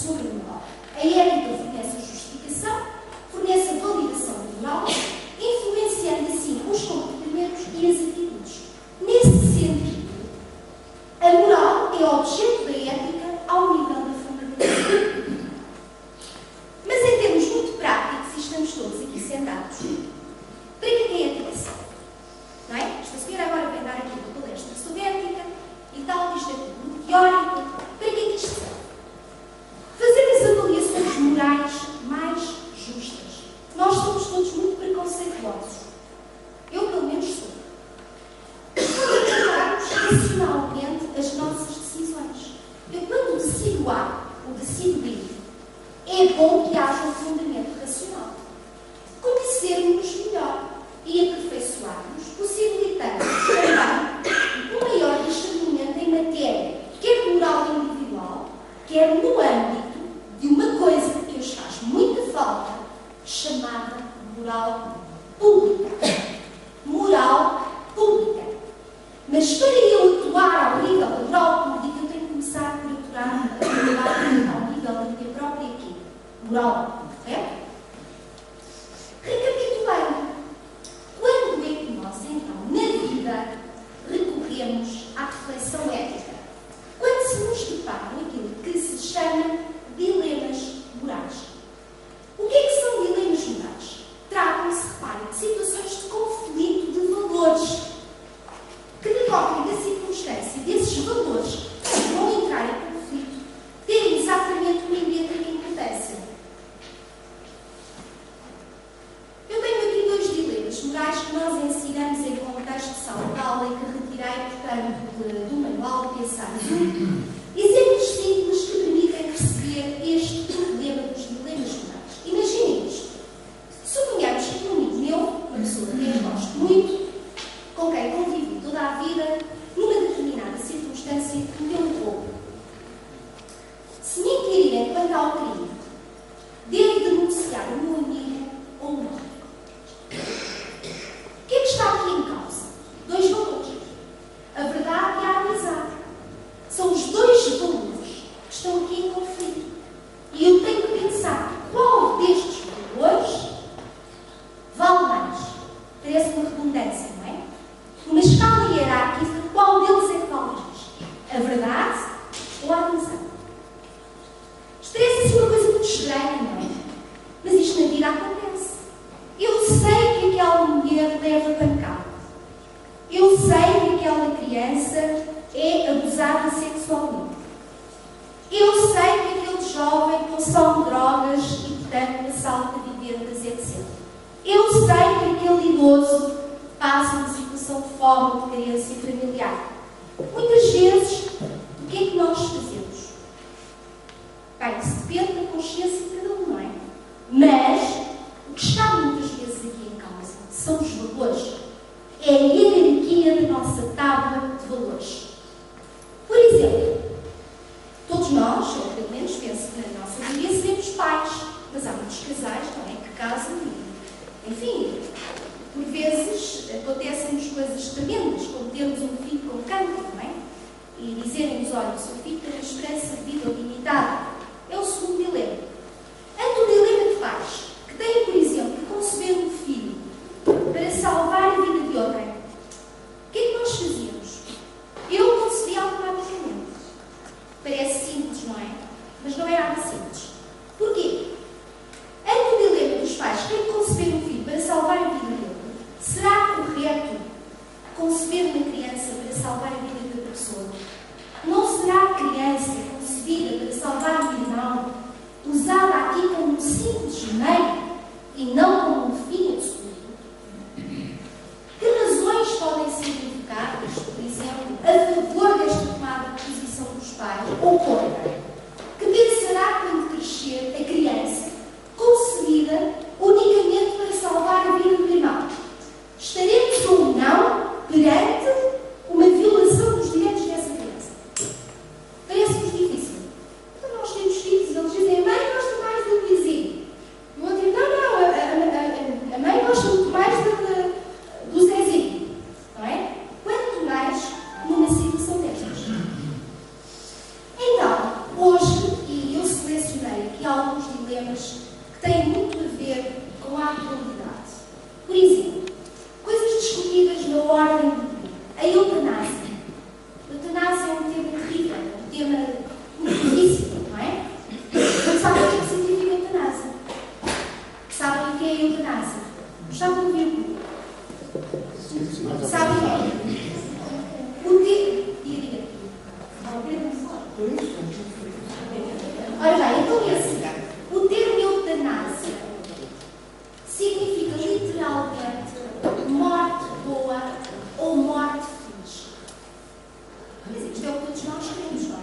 sobre a moral. A ética fornece a justificação, fornece a validação moral, influenciando assim os comportamentos e as atitudes. Nesse sentido, a moral é objeto da ética ao nível da fundamentação. Mas em termos muito práticos, e estamos todos aqui sentados, para que a ética serve? Não é? Esta senhora agora vem dar aqui uma palestra sobre ética e tal, isto é tudo muito teórico. Para que isto serve? Fazer as avaliações morais mais justas. Nós somos todos muito preconceituosos. Eu, pelo menos, sou. Para racionalmente as nossas decisões. Eu, quando decido A ou decido B, é bom que haja um fundamento racional. Conhecermos melhor e aperfeiçoarmos, possibilitando também um maior discernimento em matéria, quer moral individual, quer no âmbito de uma coisa que hoje faz muita falta, chamada moral pública. Moral pública. Mas para eu atuar ao nível da moral pública, eu tenho que começar por atuar ao nível da minha própria aqui. Moral. Correto? Recapitulando. Quando é que nós, então, na vida, recorremos à reflexão ética? Quando se nos deparam aquilo que se chama dilemas morais. O que é que são dilemas morais? Tratam-se, reparem, de situações de conflito de valores, que decorrem da circunstância desses valores que vão entrar em conflito, terem exatamente uma idêntica importância. Eu tenho aqui dois dilemas morais que nós ensinamos em contexto de sala de aula e que retirei, portanto, do manual de pensar. Exemplos simples que permitem perceber este problema dos dilemas morais. Imaginem isto. Suponhamos que um amigo meu, uma pessoa que eu gosto muito, com quem convivi toda a vida, numa determinada circunstância, cometeu um roubo. Se me inquirirem quanto ao crime, devo denunciar o meu amigo ou não? O que é que está aqui em causa? Dois valores. A verdade e a amizade. São os dois valores que estão aqui em conflito. E eu tenho que pensar qual destes valores vale mais. Parece uma redundância, não é? Numa escala hierárquica, qual deles é que vale mais? A verdade ou a amizade? Isto parece assim uma coisa muito estranha, não é? Mas isto na vida acontece. Eu sei que aquela mulher leva pancada. Eu sei que aquela criança é abusada sexualmente. Eu sei que aquele jovem consome drogas e, portanto, assalta vivendas, etc. Eu sei que aquele idoso passa uma situação de fome, de carência familiar. Muitas vezes, o que é que nós fazemos? Bem, isso depende da consciência de cada um, não é? Mas, o que está muitas vezes aqui em causa são os valores. É a hierarquia da nossa tábua de valores. Por exemplo, todos nós, ou pelo menos penso que na nossa vida, seremos pais. Mas há muitos casais, não é? Que casam e, enfim, por vezes acontecem-nos coisas tremendas, como termos um filho com cancro, não é? E dizerem-nos, olha, o seu filho tem uma esperança de vida limitada. É o segundo dilema. Ante o dilema de pais que têm, por exemplo, que conceber um filho para salvar a vida de outrem, o que é que nós fazíamos? Eu concebi automaticamente. Parece simples, não é? Mas não é nada simples. Porquê? Ante o dilema dos pais que têm que conceber um filho para salvar a vida dele, será correto conceber uma criança para salvar a vida de outra pessoa? Não será a criança concebida para salvar a vida de algo, usada aqui como um simples meio e não como um fim absoluto? Que razões podem ser invocadas, por exemplo, a favor desta tomada de posição dos pais ou contra? Que pensará quando crescer Ora bem, então o termo eutanásia significa literalmente morte boa ou morte feliz. Mas isto é o que todos nós queremos, não é?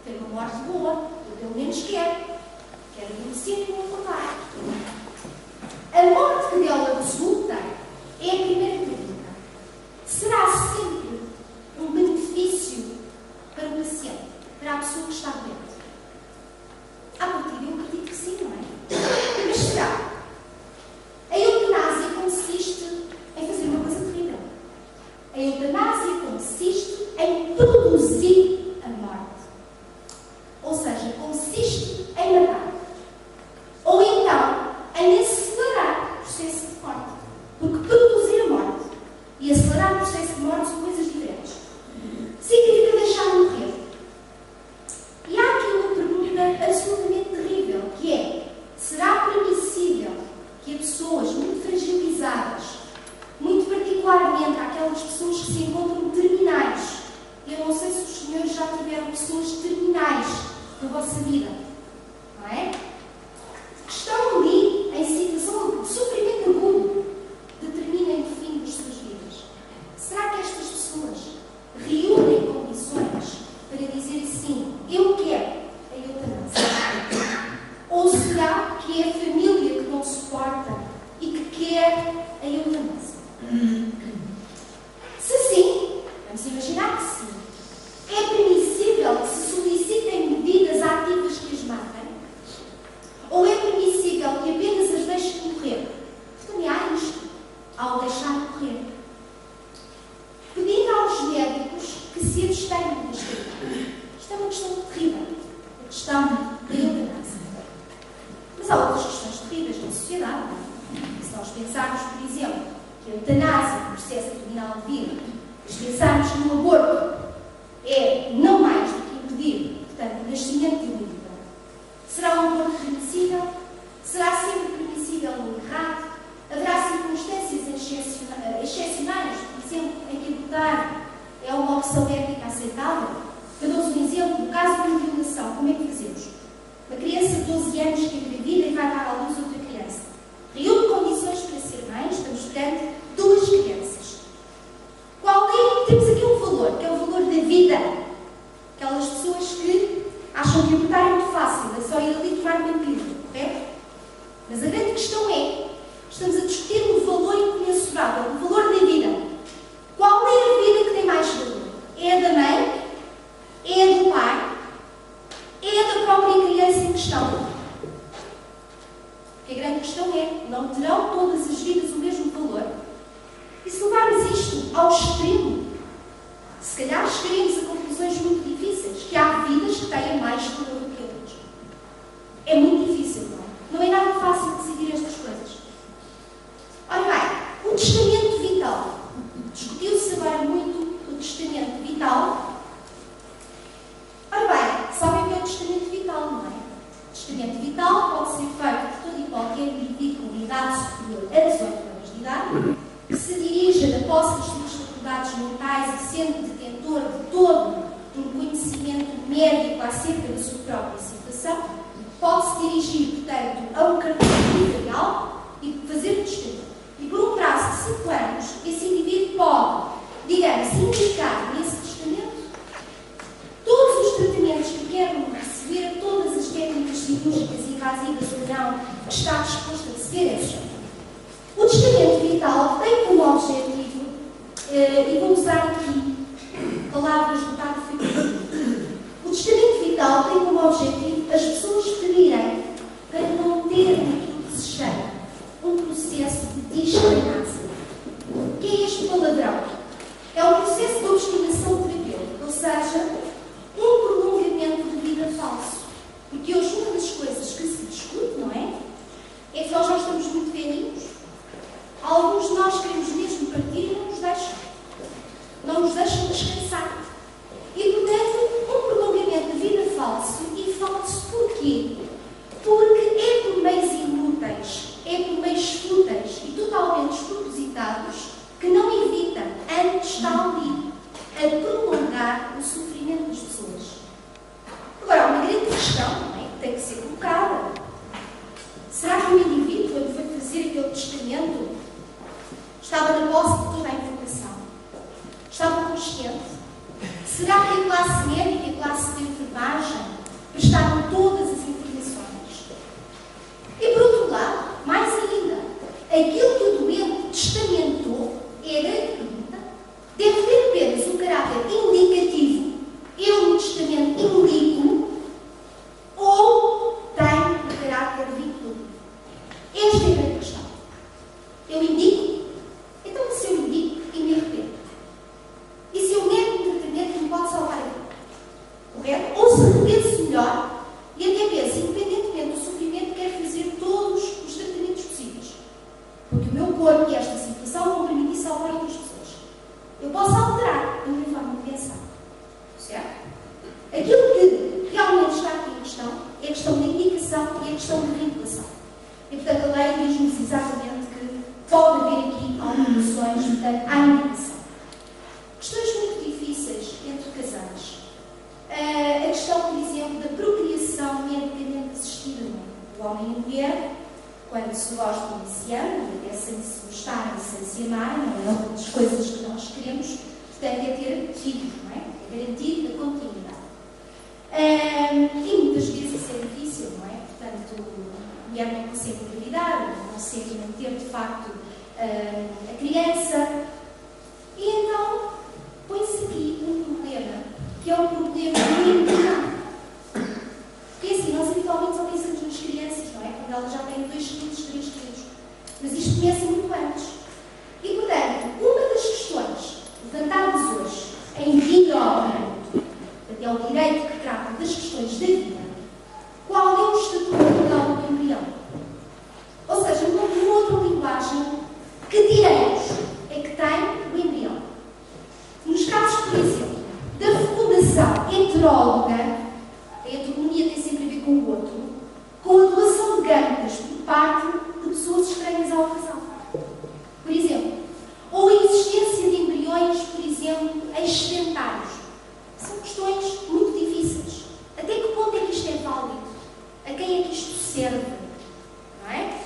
Ter uma morte boa, eu pelo menos quero. Quero adoecer e não acordar. A morte que dela resulta é a primeira pergunta. Será sempre um benefício para o paciente, para a pessoa que está doente? À partida, eu acredito que sim, não é? Mas será? A eutanásia consiste em fazer uma coisa terrível. A eutanásia consiste em produzir a morte. Ou seja, consiste em matar. Ou então, em acelerar o processo de morte. Porque produzir a morte e acelerar o processo de morte são coisas diferentes. Significa deixar morrer. E há aqui uma pergunta absolutamente terrível, que é: será permissível que a pessoas muito fragilizadas, muito particularmente aquelas pessoas que se encontram terminais, eu não sei se os senhores já tiveram pessoas terminais na vossa vida, não é? Que estão ali em situação de sofrimento agudo, determinem o fim das suas vidas. Será que estas pessoas reúnem condições para dizer sim, eu quero a eutanásia? Ou será que é a família que não suporta e que quer a eutanásia? Se sim, vamos imaginar que sim, é permissível que se solicitem medidas ativas que as matem? Ou é permissível que apenas as deixem morrer? Também há isto, ao deixar morrer. Pedindo aos médicos que se abstenham deste tema. Isto é uma questão terrível, a questão da eutanásia. Mas há outras questões terríveis na sociedade. Se nós pensarmos, por exemplo, que a eutanásia, o processo terminal de vida, se pensarmos que o aborto é não mais do que impedir, portanto, o nascimento de um bebê, será um aborto permissível? Será sempre permissível no errado? Haverá circunstâncias excepcionais, por exemplo, em que abortar é uma opção ética aceitável? Eu dou-vos um exemplo, no caso de uma violação, como é que fazemos? Uma criança de 12 anos que engravida e vai dar à luz outra criança. Reúne condições para ser mãe, estamos perante duas crianças. Temos aqui um valor, que é o valor da vida. Aquelas pessoas que acham que abortar é muito fácil, é só ir ali tomar uma pílula, correto? Mas a grande questão é, estamos a discutir um valor incomensurável, o valor da vida. Qual é a vida que tem mais valor? É a da mãe? É a do pai? É a da própria criança em questão? Porque a grande questão é, não terão todas as vidas o mesmo valor? E se levarmos isto ao extremo, se calhar chegaremos a conclusões muito difíceis, que há vidas que têm mais valor do que outras. É muito difícil, não é? Não é nada fácil decidir estas coisas. Ora bem, o testamento vital. Discutiu-se agora muito o testamento vital. Ora bem, sabem o que é o testamento vital, não é? O testamento vital pode ser feito por todo e qualquer indivíduo com idade superior a 18 anos de idade, que se dirija da posse das suas faculdades mentais e sendo detentor de todo um conhecimento médico acerca da sua própria situação, pode-se dirigir, portanto, a um cartório notarial e fazer o testamento. E por um prazo de 5 anos, esse indivíduo pode, digamos, indicar nesse testamento todos os tratamentos que quer receber, todas as técnicas cirúrgicas invasivas ou não, que está disposto a receber. O testamento vital tem como objetivo, e vou usar aqui palavras do Padre Filipe, o testamento vital tem como objetivo as pessoas pedirem para não terem aquilo que se chama um processo de discriminação. O que é este palavrão? É um processo de obstinação terapêutica, ou seja, um prolongamento de vida falso. Porque hoje uma das coisas que se discute, não é? É que nós já estamos muito velhinhos. Alguns de nós queremos mesmo partir e não nos deixam. Não nos deixam descansar. E, portanto, um prolongamento de vida falso. E falso porquê? Porque é por meios inúteis, é por meios fúteis e totalmente despropositados que não evita, antes está ali, a prolongar o sofrimento das pessoas. Agora, há uma grande questão, não é? Que tem E, portanto, a lei diz-nos exatamente que pode haver aqui alterações, portanto, há indicação. Questões muito difíceis entre casais. A questão, por exemplo, da procriação medicamente assistida. O homem e a mulher, quando se gostam e se amam, e até sem se gostarem, sem se amarem, não é uma das coisas que nós queremos, portanto, é ter filhos, não é? É garantir a continuidade. E muitas vezes isso é difícil, não é? Portanto, a mulher não consegue engravidar, não consegue manter, de facto, a criança. E então, põe-se aqui um problema, que é o problema do embrião. Porque assim, nós habitualmente só pensamos nas crianças, não é? Quando elas já têm 2 quilos, 3 quilos. Mas isto começa muito antes. E, portanto, uma das questões levantadas hoje em vida é o direito que trata das questões da vida. Qual é o estatuto legal do embrião? Ou seja, numa outra linguagem, que direitos é que tem o embrião? Nos casos, por exemplo, da fecundação heteróloga, a heteronomia tem sempre a ver com o outro, com a doação de gametas por parte de pessoas estranhas ao casal. Por exemplo, ou a existência de embriões, por exemplo, excedentários. São questões muito difíceis. Até que ponto é que isto é válido? A quem é que isto serve? Não é?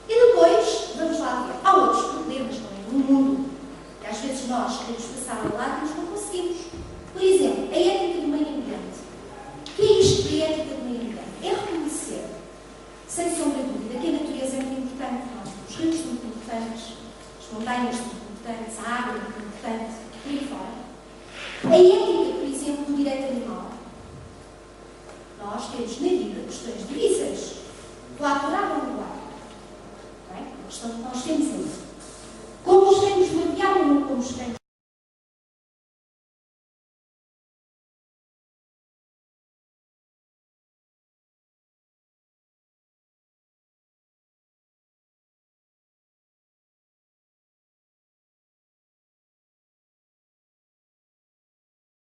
E depois, vamos lá ver, há outros problemas, não é? No mundo, que às vezes nós queremos passar ao lado, mas não conseguimos. Por exemplo, a ética do meio ambiente. O que é isto da ética do meio ambiente? É reconhecer, sem sombra de dúvida, que a natureza é muito importante. Não? Os rios são muito importantes, as montanhas são muito importantes, a água é muito importante, por aí fora. A ética, por exemplo, do direito animal. Nós temos na vida questões difíceis. Latorar ou doar? Não é? A questão que nós temos hoje. Como os temos mapeado ou não como os temos?